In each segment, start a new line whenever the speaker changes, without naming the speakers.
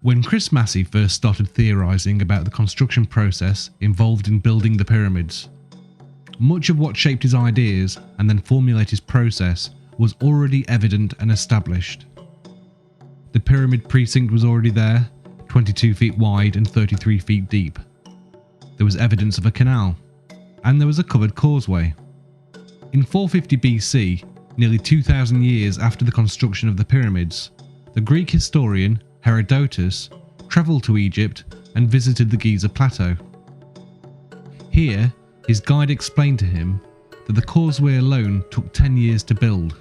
When Chris Massey first started theorising about the construction process involved in building the pyramids, much of what shaped his ideas and then formulated his process was already evident and established. The pyramid precinct was already there, 22 feet wide and 33 feet deep. There was evidence of a canal, and there was a covered causeway. In 450 BC, nearly 2,000 years after the construction of the pyramids, the Greek historian Herodotus travelled to Egypt and visited the Giza plateau. Here, his guide explained to him that the causeway alone took 10 years to build.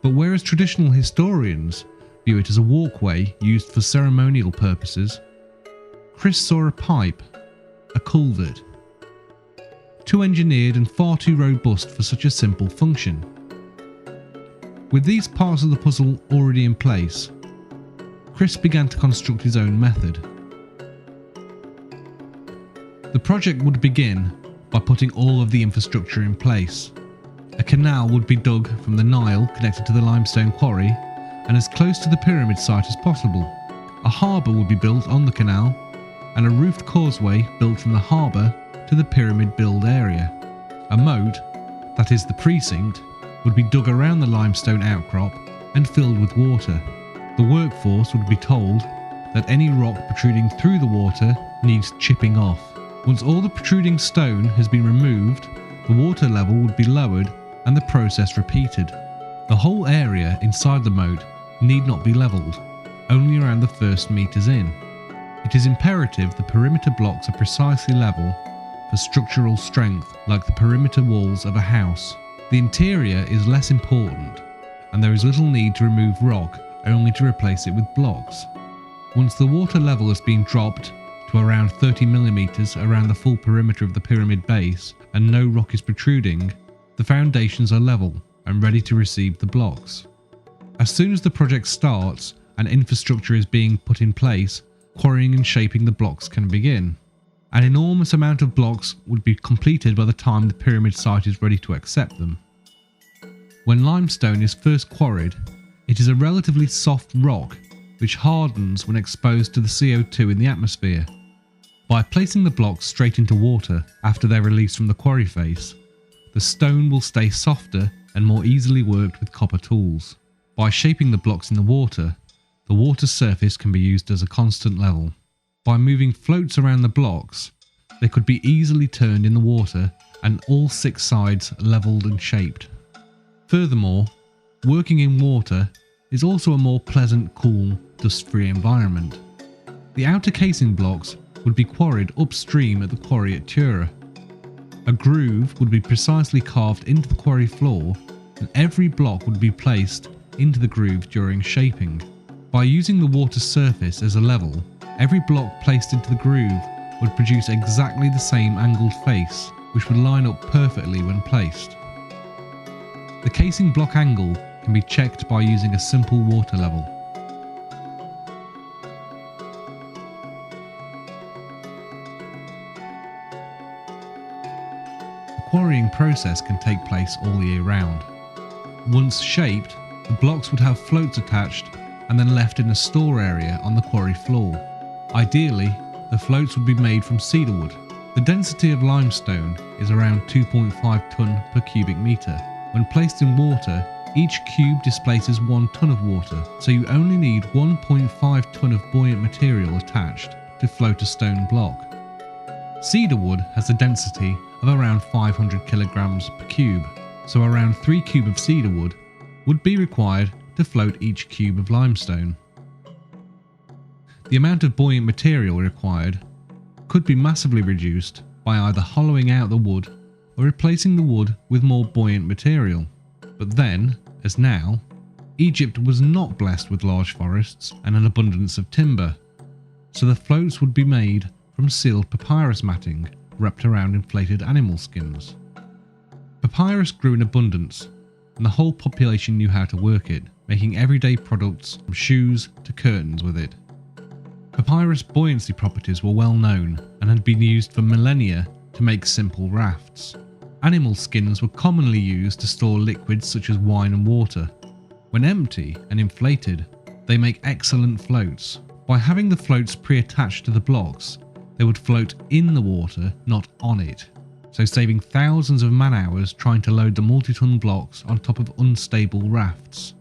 But whereas traditional historians view it as a walkway used for ceremonial purposes, Chris saw a pipe, a culvert, too engineered and far too robust for such a simple function. With these parts of the puzzle already in place, Chris began to construct his own method. The project would begin by putting all of the infrastructure in place. A canal would be dug from the Nile connected to the limestone quarry and as close to the pyramid site as possible. A harbour would be built on the canal and a roofed causeway built from the harbour to the pyramid build area. A moat, that is the precinct, would be dug around the limestone outcrop and filled with water. The workforce would be told that any rock protruding through the water needs chipping off. Once all the protruding stone has been removed, the water level would be lowered and the process repeated. The whole area inside the moat need not be levelled, only around the first metres in. It is imperative the perimeter blocks are precisely level for structural strength, like the perimeter walls of a house. The interior is less important, and there is little need to remove rock only to replace it with blocks. Once the water level has been dropped to around 30 millimeters around the full perimeter of the pyramid base and no rock is protruding, the foundations are level and ready to receive the blocks. As soon as the project starts and infrastructure is being put in place, quarrying and shaping the blocks can begin. An enormous amount of blocks would be completed by the time the pyramid site is ready to accept them. When limestone is first quarried, it is a relatively soft rock which hardens when exposed to the CO2 in the atmosphere. By placing the blocks straight into water after they're released from the quarry face, the stone will stay softer and more easily worked with copper tools. By shaping the blocks in the water surface can be used as a constant level. By moving floats around the blocks, they could be easily turned in the water and all 6 sides levelled and shaped. Furthermore, working in water is also a more pleasant, cool, dust-free environment. The outer casing blocks would be quarried upstream at the quarry at Tura. A groove would be precisely carved into the quarry floor and every block would be placed into the groove during shaping. By using the water surface as a level, every block placed into the groove would produce exactly the same angled face, which would line up perfectly when placed. The casing block angle can be checked by using a simple water level. The quarrying process can take place all year round. Once shaped, the blocks would have floats attached and then left in a store area on the quarry floor. Ideally, the floats would be made from cedar wood. The density of limestone is around 2.5 tonne per cubic metre. When placed in water, each cube displaces 1 tonne of water, so you only need 1.5 tonne of buoyant material attached to float a stone block. Cedar wood has a density of around 500 kilograms per cube, so around 3 cubes of cedar wood would be required to float each cube of limestone. The amount of buoyant material required could be massively reduced by either hollowing out the wood or replacing the wood with more buoyant material. But then, as now, Egypt was not blessed with large forests and an abundance of timber, so the floats would be made from sealed papyrus matting wrapped around inflated animal skins. Papyrus grew in abundance, and the whole population knew how to work it, making everyday products from shoes to curtains with it. Papyrus buoyancy properties were well known and had been used for millennia to make simple rafts. Animal skins were commonly used to store liquids such as wine and water. When empty and inflated, They make excellent floats. By having the floats pre-attached to the blocks, they would float in the water, not on it, so saving thousands of man-hours trying to load the multi-ton blocks on top of unstable rafts.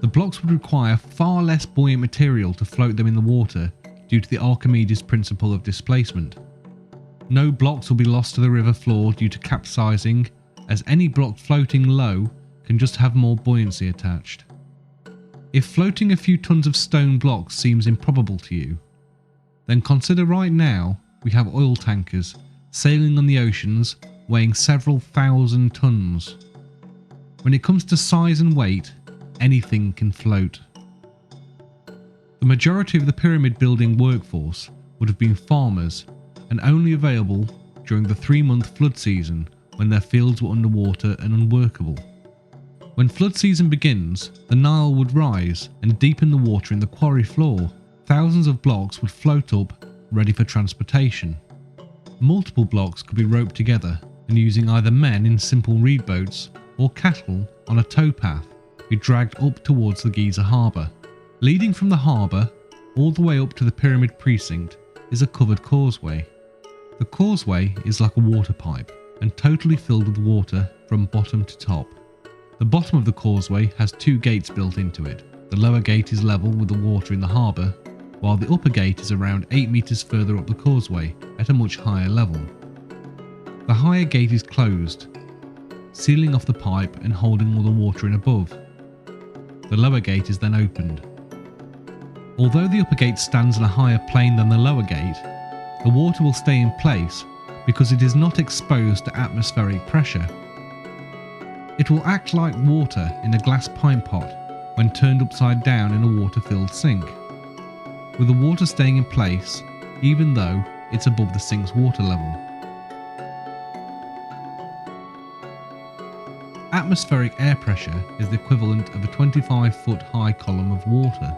The blocks would require far less buoyant material to float them in the water due to the Archimedes principle of displacement. No blocks will be lost to the river floor due to capsizing, as any block floating low can just have more buoyancy attached. If floating a few tons of stone blocks seems improbable to you, then consider right now we have oil tankers sailing on the oceans weighing several thousand tons. When it comes to size and weight, anything can float. The majority of the pyramid building workforce would have been farmers and only available during the 3-month flood season when their fields were underwater and unworkable. When flood season begins, the Nile would rise and deepen the water in the quarry floor. Thousands of blocks would float up, ready for transportation. Multiple blocks could be roped together and using either men in simple reed boats or cattle on a towpath be dragged up towards the Giza harbour. Leading from the harbour all the way up to the pyramid precinct is a covered causeway. The causeway is like a water pipe and totally filled with water from bottom to top. The bottom of the causeway has 2 gates built into it. The lower gate is level with the water in the harbour, while the upper gate is around 8 metres further up the causeway at a much higher level. The higher gate is closed, sealing off the pipe and holding all the water in above. The lower gate is then opened. Although the upper gate stands on a higher plane than the lower gate, the water will stay in place because it is not exposed to atmospheric pressure. It will act like water in a glass pint pot when turned upside down in a water-filled sink, with the water staying in place even though it's above the sink's water level. Atmospheric air pressure is the equivalent of a 25-foot high column of water.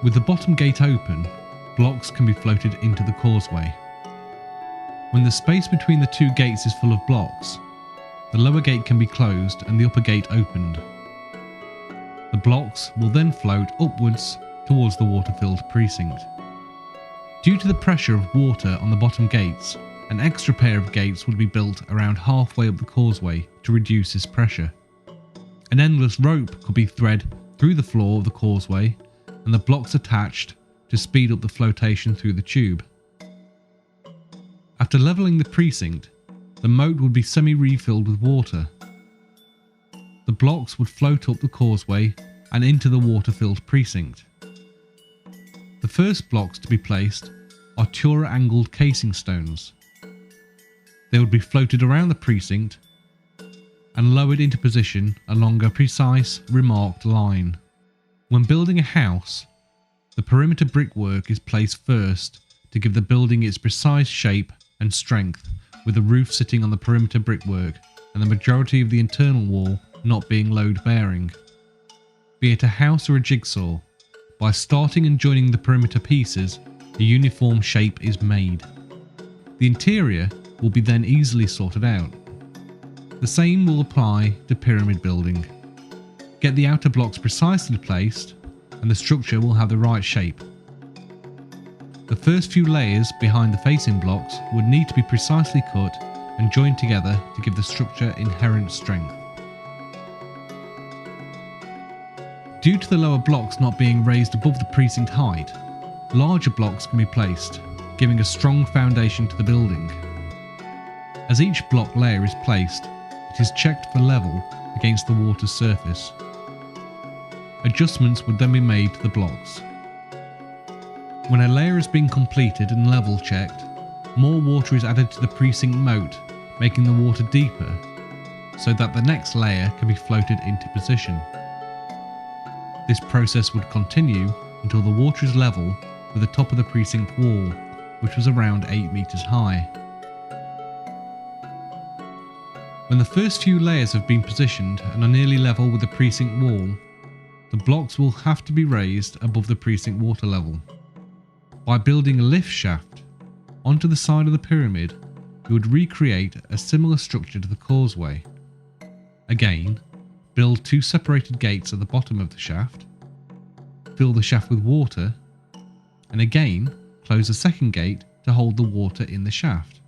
With the bottom gate open, blocks can be floated into the causeway. When the space between the 2 gates is full of blocks, the lower gate can be closed and the upper gate opened. The blocks will then float upwards towards the water-filled precinct. Due to the pressure of water on the bottom gates, an extra pair of gates would be built around halfway up the causeway to reduce this pressure. An endless rope could be thread through the floor of the causeway and the blocks attached to speed up the flotation through the tube. After levelling the precinct, the moat would be semi-refilled with water. The blocks would float up the causeway and into the water-filled precinct. The first blocks to be placed are Tura-angled casing stones. They would be floated around the precinct and lowered into position along a precise, remarked line. When building a house, the perimeter brickwork is placed first to give the building its precise shape and strength, with the roof sitting on the perimeter brickwork and the majority of the internal wall not being load-bearing. Be it a house or a jigsaw, by starting and joining the perimeter pieces, a uniform shape is made. The interior will be then easily sorted out. The same will apply to pyramid building. Get the outer blocks precisely placed and the structure will have the right shape. The first few layers behind the facing blocks would need to be precisely cut and joined together to give the structure inherent strength. Due to the lower blocks not being raised above the precinct height, larger blocks can be placed, giving a strong foundation to the building. As each block layer is placed, it is checked for level against the water's surface. Adjustments would then be made to the blocks. When a layer has been completed and level checked, more water is added to the precinct moat, making the water deeper, so that the next layer can be floated into position. This process would continue until the water is level with the top of the precinct wall, which was around 8 meters high. When the first few layers have been positioned and are nearly level with the precinct wall, the blocks will have to be raised above the precinct water level. By building a lift shaft onto the side of the pyramid, you would recreate a similar structure to the causeway. Again, build 2 separated gates at the bottom of the shaft, fill the shaft with water, and again close the second gate to hold the water in the shaft.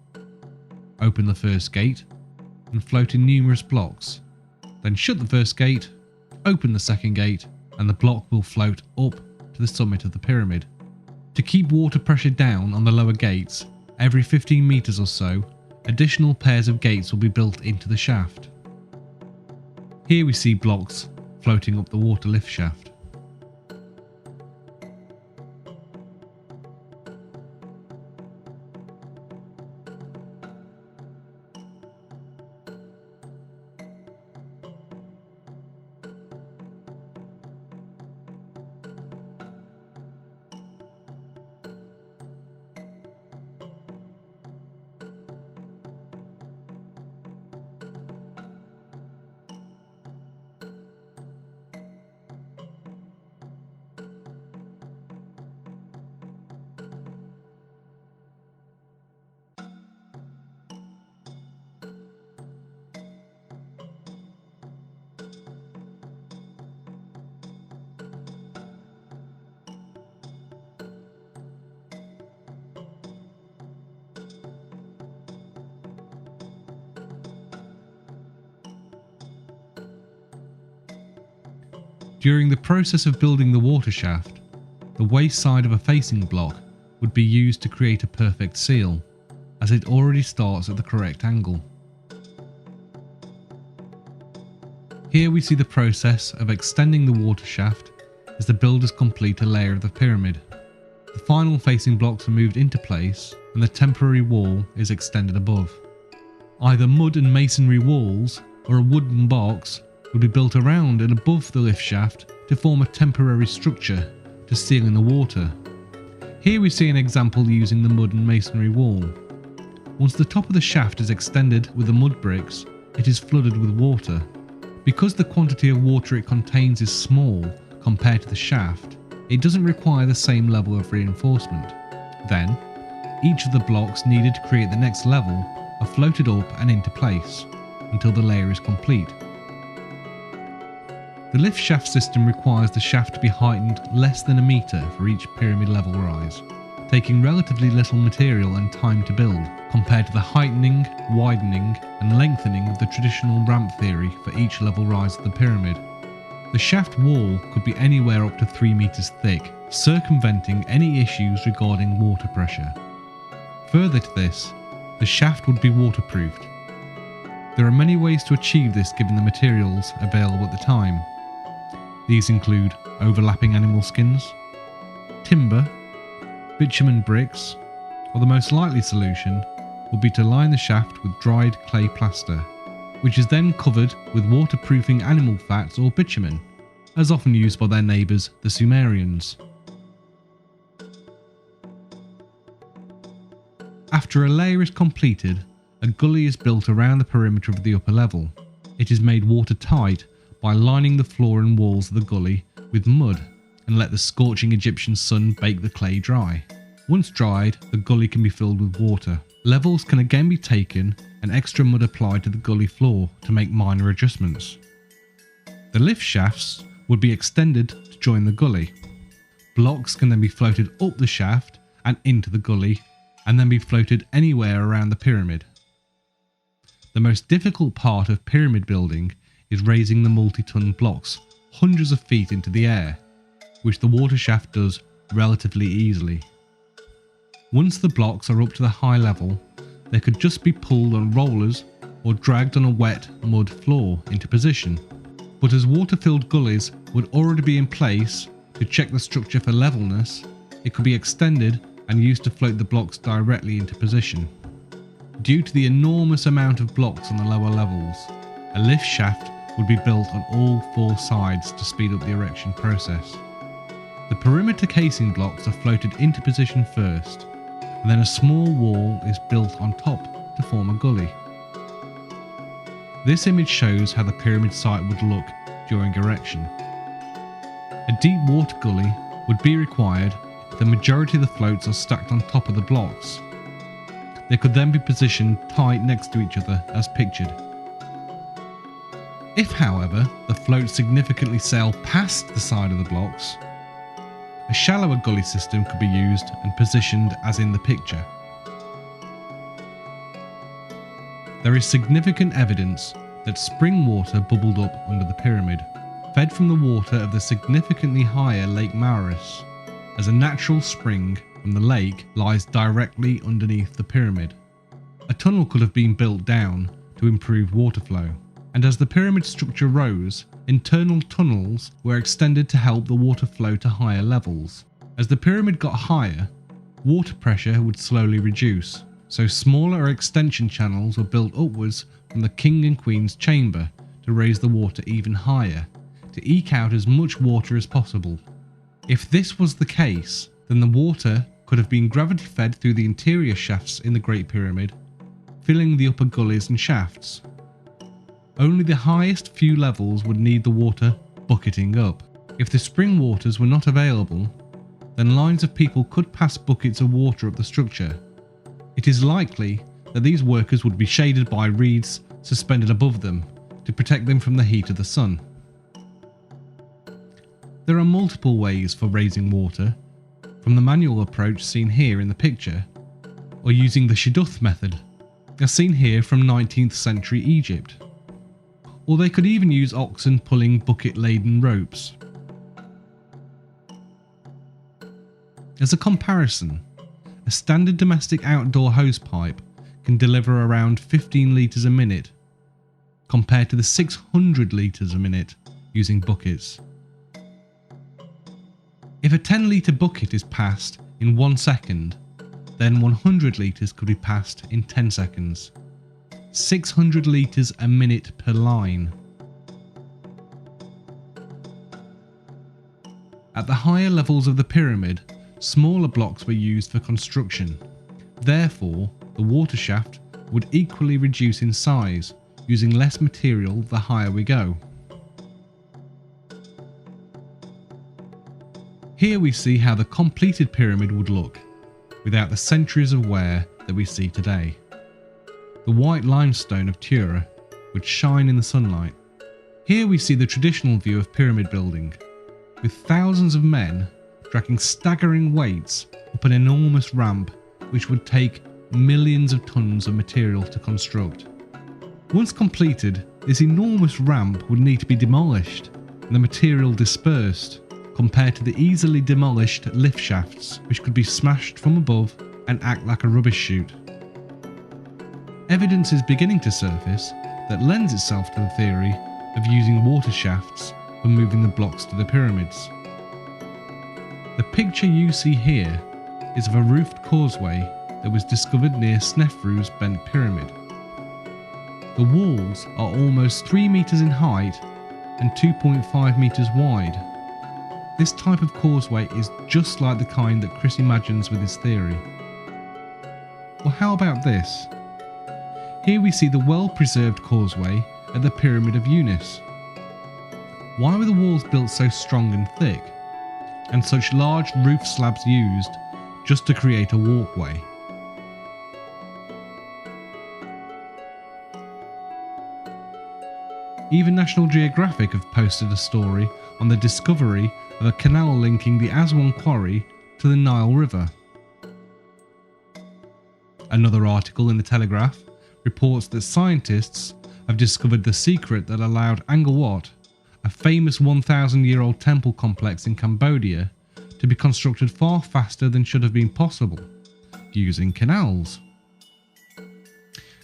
Open the first gate and float in numerous blocks, then shut the first gate, open the second gate, and the block will float up to the summit of the pyramid. To keep water pressure down on the lower gates, every 15 meters or so, additional pairs of gates will be built into the shaft. Here we see blocks floating up the water lift shaft. During the process of building the water shaft, the waste side of a facing block would be used to create a perfect seal, as it already starts at the correct angle. Here we see the process of extending the water shaft as the builders complete a layer of the pyramid. The final facing blocks are moved into place and the temporary wall is extended above. Either mud and masonry walls or a wooden box will be built around and above the lift shaft to form a temporary structure to seal in the water. Here we see an example using the mud and masonry wall. Once the top of the shaft is extended with the mud bricks, it is flooded with water. Because the quantity of water it contains is small compared to the shaft, it doesn't require the same level of reinforcement. Then, each of the blocks needed to create the next level are floated up and into place until the layer is complete. The lift shaft system requires the shaft to be heightened less than a metre for each pyramid level rise, taking relatively little material and time to build, compared to the heightening, widening and lengthening of the traditional ramp theory for each level rise of the pyramid. The shaft wall could be anywhere up to 3 meters thick, circumventing any issues regarding water pressure. Further to this, the shaft would be waterproofed. There are many ways to achieve this given the materials available at the time. These include overlapping animal skins, timber, bitumen bricks, or the most likely solution would be to line the shaft with dried clay plaster, which is then covered with waterproofing animal fats or bitumen, as often used by their neighbours the Sumerians. After a layer is completed, a gully is built around the perimeter of the upper level. It is made watertight by lining the floor and walls of the gully with mud and let the scorching Egyptian sun bake the clay dry. Once dried, the gully can be filled with water. Levels can again be taken and extra mud applied to the gully floor to make minor adjustments. The lift shafts would be extended to join the gully. Blocks can then be floated up the shaft and into the gully and then be floated anywhere around the pyramid. The most difficult part of pyramid building is raising the multi-ton blocks hundreds of feet into the air, which the water shaft does relatively easily. Once the blocks are up to the high level, they could just be pulled on rollers or dragged on a wet mud floor into position. But as water-filled gullies would already be in place to check the structure for levelness, it could be extended and used to float the blocks directly into position. Due to the enormous amount of blocks on the lower levels, a lift shaft would be built on all 4 sides to speed up the erection process. The perimeter casing blocks are floated into position first, and then a small wall is built on top to form a gully. This image shows how the pyramid site would look during erection. A deep water gully would be required if the majority of the floats are stacked on top of the blocks. They could then be positioned tight next to each other as pictured. If, however, the floats significantly sail past the side of the blocks, a shallower gully system could be used and positioned as in the picture. There is significant evidence that spring water bubbled up under the pyramid, fed from the water of the significantly higher Lake Maurus, as a natural spring from the lake lies directly underneath the pyramid. A tunnel could have been built down to improve water flow, and as the pyramid structure rose, internal tunnels were extended to help the water flow to higher levels. As the pyramid got higher, water pressure would slowly reduce, so smaller extension channels were built upwards from the King and Queen's chamber to raise the water even higher, to eke out as much water as possible. If this was the case, then the water could have been gravity fed through the interior shafts in the Great Pyramid, filling the upper gullies and shafts. Only the highest few levels would need the water bucketing up. If the spring waters were not available, then lines of people could pass buckets of water up the structure. It is likely that these workers would be shaded by reeds suspended above them to protect them from the heat of the sun. There are multiple ways for raising water, from the manual approach seen here in the picture, or using the shidduch method, as seen here from 19th century Egypt. Or they could even use oxen pulling bucket-laden ropes. As a comparison, a standard domestic outdoor hosepipe can deliver around 15 litres a minute, compared to the 600 litres a minute using buckets. If a 10 litre bucket is passed in 1 second, then 100 litres could be passed in 10 seconds. 600 litres a minute per line. At the higher levels of the pyramid, smaller blocks were used for construction. Therefore, the water shaft would equally reduce in size, using less material the higher we go. Here we see how the completed pyramid would look, without the centuries of wear that we see today. The white limestone of Tura would shine in the sunlight. Here we see the traditional view of pyramid building, with thousands of men dragging staggering weights up an enormous ramp which would take millions of tons of material to construct. Once completed, this enormous ramp would need to be demolished and the material dispersed, compared to the easily demolished lift shafts which could be smashed from above and act like a rubbish chute. Evidence is beginning to surface that lends itself to the theory of using water shafts for moving the blocks to the pyramids. The picture you see here is of a roofed causeway that was discovered near Snefru's bent pyramid. The walls are almost 3 meters in height and 2.5 meters wide. This type of causeway is just like the kind that Chris imagines with his theory. Well, how about this? Here we see the well-preserved causeway at the Pyramid of Giza. Why were the walls built so strong and thick, and such large roof slabs used just to create a walkway? Even National Geographic have posted a story on the discovery of a canal linking the Aswan quarry to the Nile River. Another article in the Telegraph reports that scientists have discovered the secret that allowed Angkor Wat, a famous 1,000-year-old temple complex in Cambodia, to be constructed far faster than should have been possible, using canals.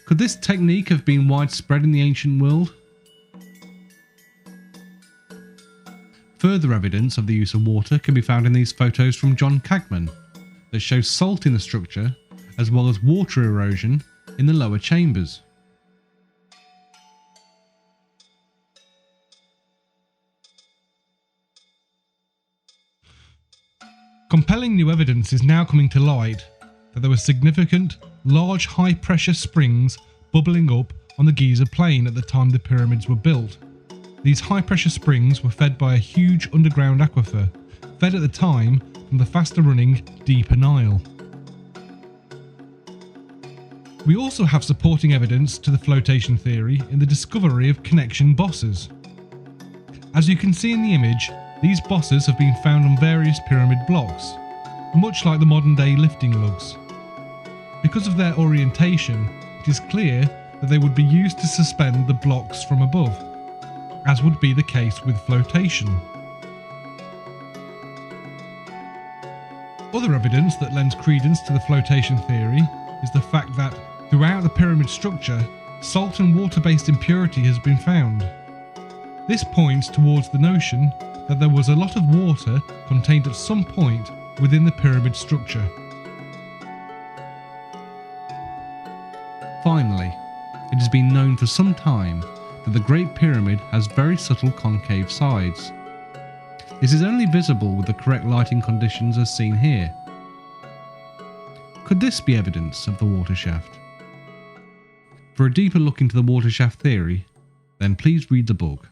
Could this technique have been widespread in the ancient world? Further evidence of the use of water can be found in these photos from John Cagman that show salt in the structure as well as water erosion in the lower chambers. Compelling new evidence is now coming to light that there were significant, large high-pressure springs bubbling up on the Giza plain at the time the pyramids were built. These high-pressure springs were fed by a huge underground aquifer, fed at the time from the faster-running deeper Nile. We also have supporting evidence to the flotation theory in the discovery of connection bosses. As you can see in the image, these bosses have been found on various pyramid blocks, much like the modern day lifting lugs. Because of their orientation, it is clear that they would be used to suspend the blocks from above, as would be the case with flotation. Other evidence that lends credence to the flotation theory is the fact that throughout the pyramid structure, salt and water-based impurity has been found. This points towards the notion that there was a lot of water contained at some point within the pyramid structure. Finally, it has been known for some time that the Great Pyramid has very subtle concave sides. This is only visible with the correct lighting conditions as seen here. Could this be evidence of the water shaft? For a deeper look into the water shaft theory, then please read the book.